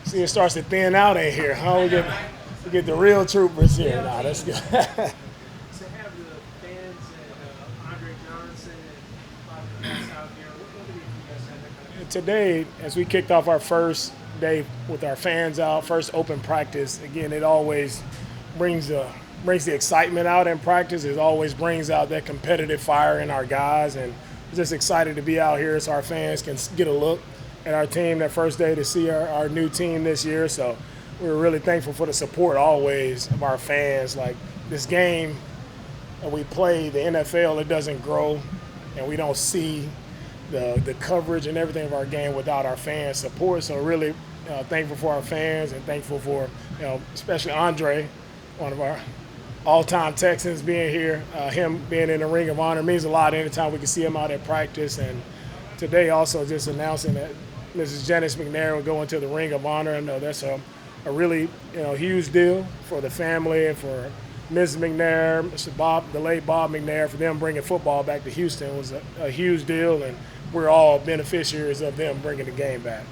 See, it starts to thin out in here, huh? We get the real troopers here. Nah, that's good. To have the fans and Andre Johnson and Bobby Bass out here, what do you guys have that kind of? Today, as we kicked off our first day with our fans out, first open practice, again, it always brings the excitement out in practice. It always brings out that competitive fire in our guys, and we're just excited to be out here so our fans can get a look at our team that first day to see our new team this year. So we're really thankful for the support always of our fans. Like this game that we play, the NFL, it doesn't grow, and we don't see the coverage and everything of our game without our fans' support. So really thankful for our fans and thankful for, especially Andre, one of our all-time Texans being here. Him being in the Ring of Honor means a lot anytime we can see him out at practice. And today also just announcing that Mrs. Janice McNair will go into the Ring of Honor. I know that's a really huge deal for the family and for Ms. McNair, Mr. Bob, the late Bob McNair, for them bringing football back to Houston was a huge deal, and we're all beneficiaries of them bringing the game back.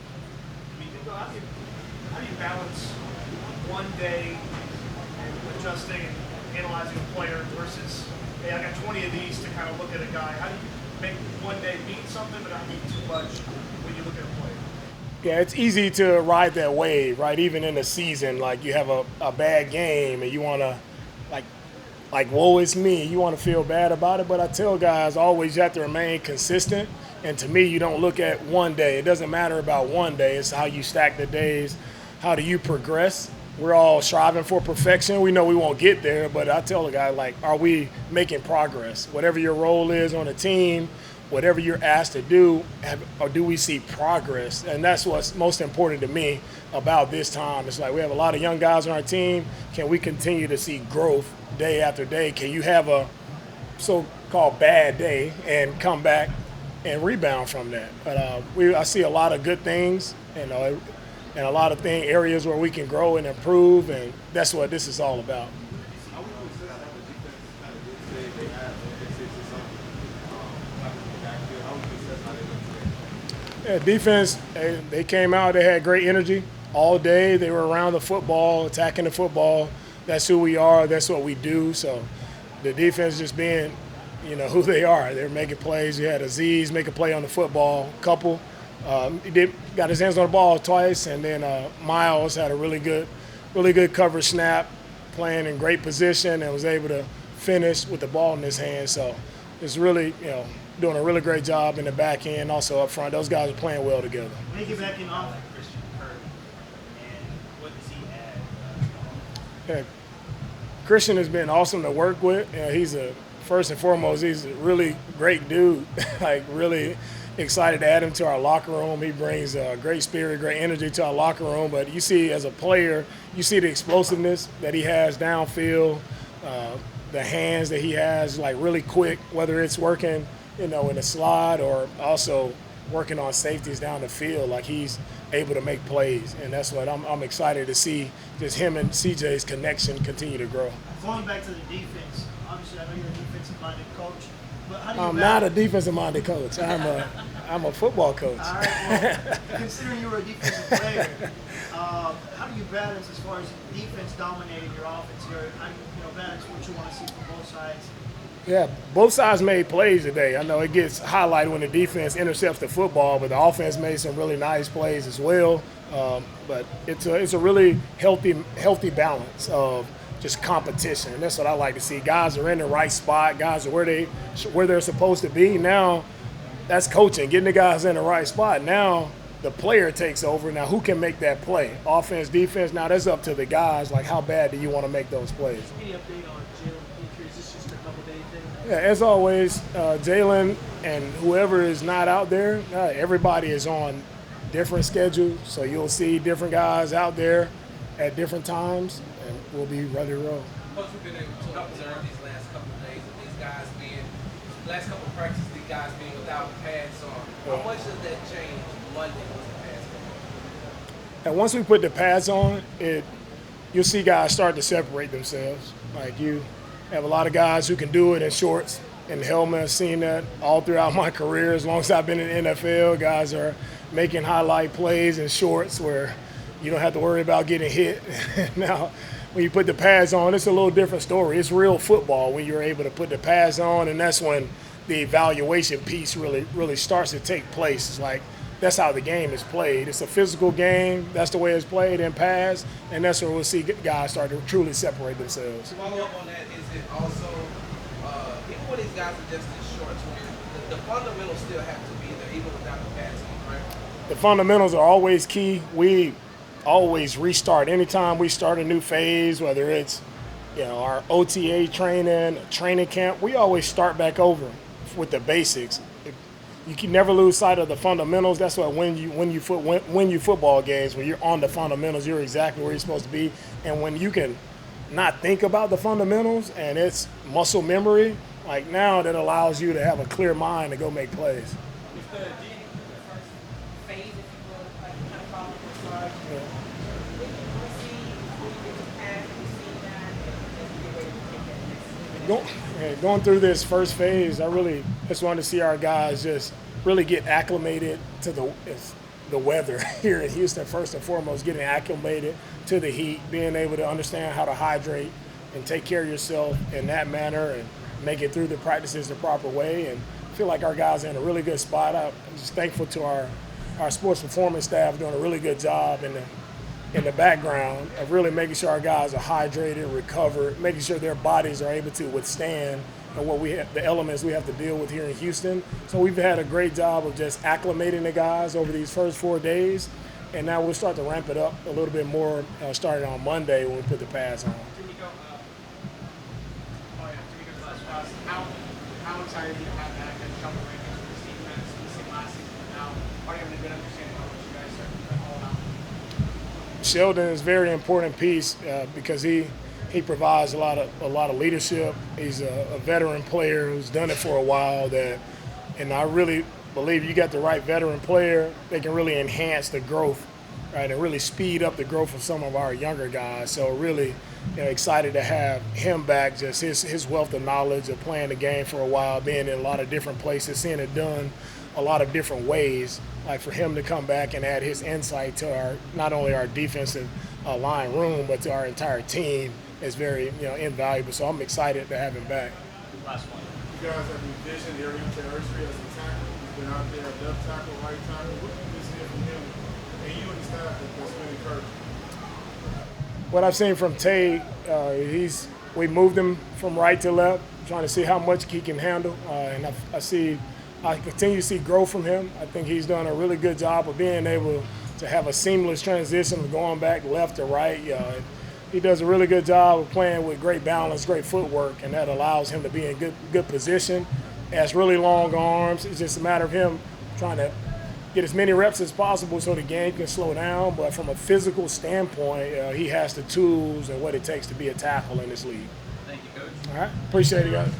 How do you balance one day and adjusting and analyzing a player versus, hey, I got 20 of these to kind of look at a guy? How do you make one day mean something but not mean too much when you look at a player? Yeah, it's easy to ride that wave, right? Even in the season, like you have a bad game and you want to, like, woe is me. You want to feel bad about it. But I tell guys always you have to remain consistent. And to me, you don't look at one day. It doesn't matter about one day. It's how you stack the days. How do you progress? We're all striving for perfection. We know we won't get there, but I tell the guy, like, are we making progress? Whatever your role is on the team, whatever you're asked to do, or do we see progress? And that's what's most important to me about this time. It's like we have a lot of young guys on our team. Can we continue to see growth day after day? Can you have a so-called bad day and come back and rebound from that? But I see a lot of good things, and a lot of areas where we can grow and improve, and that's what this is all about. Yeah, defense, they came out, they had great energy all day. They were around the football, attacking the football. That's who we are. That's what we do. So the defense just being, who they are. They're making plays. You had Aziz make a play on the football, couple. He got his hands on the ball twice, and then Miles had a really good coverage snap, playing in great position, and was able to finish with the ball in his hand. So it's really, doing a really great job in the back end, also up front. Those guys are playing well together. Make it back in off. Christian Kirk, and what does he add? Yeah, Christian has been awesome to work with. He's first and foremost, he's a really great dude. Like, really excited to add him to our locker room. He brings great spirit, great energy to our locker room. But you see, as a player, you see the explosiveness that he has downfield, the hands that he has, like, really quick, whether it's working, in a slide or also working on safeties down the field. Like, he's able to make plays, and that's what I'm excited to see, just him and CJ's connection continue to grow. Going back to the defense, obviously I know you're a defensive-minded coach, but how do you I'm not a defensive-minded coach. I'm a football coach. All right, well, considering you were a defensive player, how do you balance as far as defense dominating your offense here? How do you balance what you want to see from both sides? Yeah, both sides made plays today. I know it gets highlighted when the defense intercepts the football, but the offense made some really nice plays as well. But it's a really healthy balance of just competition, and that's what I like to see. Guys are in the right spot. Guys are where they're supposed to be. Now, that's coaching, getting the guys in the right spot. Now the player takes over. Now, who can make that play? Offense, defense. Now that's up to the guys. Like, how bad do you want to make those plays? Any update on Jalen injury? Is this just a couple day thing? Yeah, as always, Jalen and whoever is not out there, everybody is on different schedules. So you'll see different guys out there at different times, and we'll be ready to roll. Coach, we've been able to observe these last couple of days of these guys last couple of practices, these guys being without pads on. How much does that change Monday with the pads on? And once we put the pads on, you'll see guys start to separate themselves. Like, you have a lot of guys who can do it in shorts and helmets. I've seen that all throughout my career. As long as I've been in the NFL, guys are making highlight plays and shorts where you don't have to worry about getting hit. Now, when you put the pads on, it's a little different story. It's real football when you're able to put the pads on, and that's when the evaluation piece really starts to take place. It's like that's how the game is played. It's a physical game. That's the way it's played in pads, and that's where we'll see guys start to truly separate themselves. To follow up on that, is it also, even when these guys are just in shorts, the fundamentals still have to be there, even without the pads on, right? The fundamentals are always key. We always restart anytime we start a new phase, whether it's our OTA training camp. We always start back over with the basics. You can never lose sight of the fundamentals. That's what when you football games, when you're on the fundamentals, you're exactly where you're supposed to be. And when you can not think about the fundamentals and it's muscle memory, like now that allows you to have a clear mind to go make plays. If the first phase, if you will, like kind of follow the slide, when you see when you get to pass, you see that, and you're ready to take that next step. Going through this first phase, I really just wanted to see our guys just really get acclimated to the weather here in Houston, first and foremost, getting acclimated to the heat, being able to understand how to hydrate and take care of yourself in that manner and make it through the practices the proper way. And I feel like our guys are in a really good spot. I'm just thankful to our sports performance staff doing a really good job in the background of really making sure our guys are hydrated, recovered, making sure their bodies are able to withstand the elements we have to deal with here in Houston. So we've had a great job of just acclimating the guys over these first 4 days, and now we'll start to ramp it up a little bit more starting on Monday when we put the pads on. DeMeco's last class. How excited do you have that and jump rankings for this defense? We seen last season, but now are you having a good understanding of what you guys are all about? Sheldon is a very important piece because he provides a lot of leadership. He's a veteran player who's done it for a while. And I really believe you got the right veteran player, they can really enhance the growth, right, and really speed up the growth of some of our younger guys. So really, excited to have him back. Just his wealth of knowledge of playing the game for a while, being in a lot of different places, seeing it done a lot of different ways. Like for him to come back and add his insight to not only our defensive line room, but to our entire team is very invaluable. So I'm excited to have him back. Last one. You guys have envisioned Ariel Tertiary as a tackle. He's been out there at left tackle, right tackle. What have you seen from him and you and the staff that's been encouraging? What I've seen from Tay, we moved him from right to left, trying to see how much he can handle, and I continue to see growth from him. I think he's done a really good job of being able to have a seamless transition of going back left to right. He does a really good job of playing with great balance, great footwork, and that allows him to be in good position. He has really long arms. It's just a matter of him trying to get as many reps as possible so the game can slow down. But from a physical standpoint, he has the tools and what it takes to be a tackle in this league. Thank you, Coach. All right, appreciate it, guys.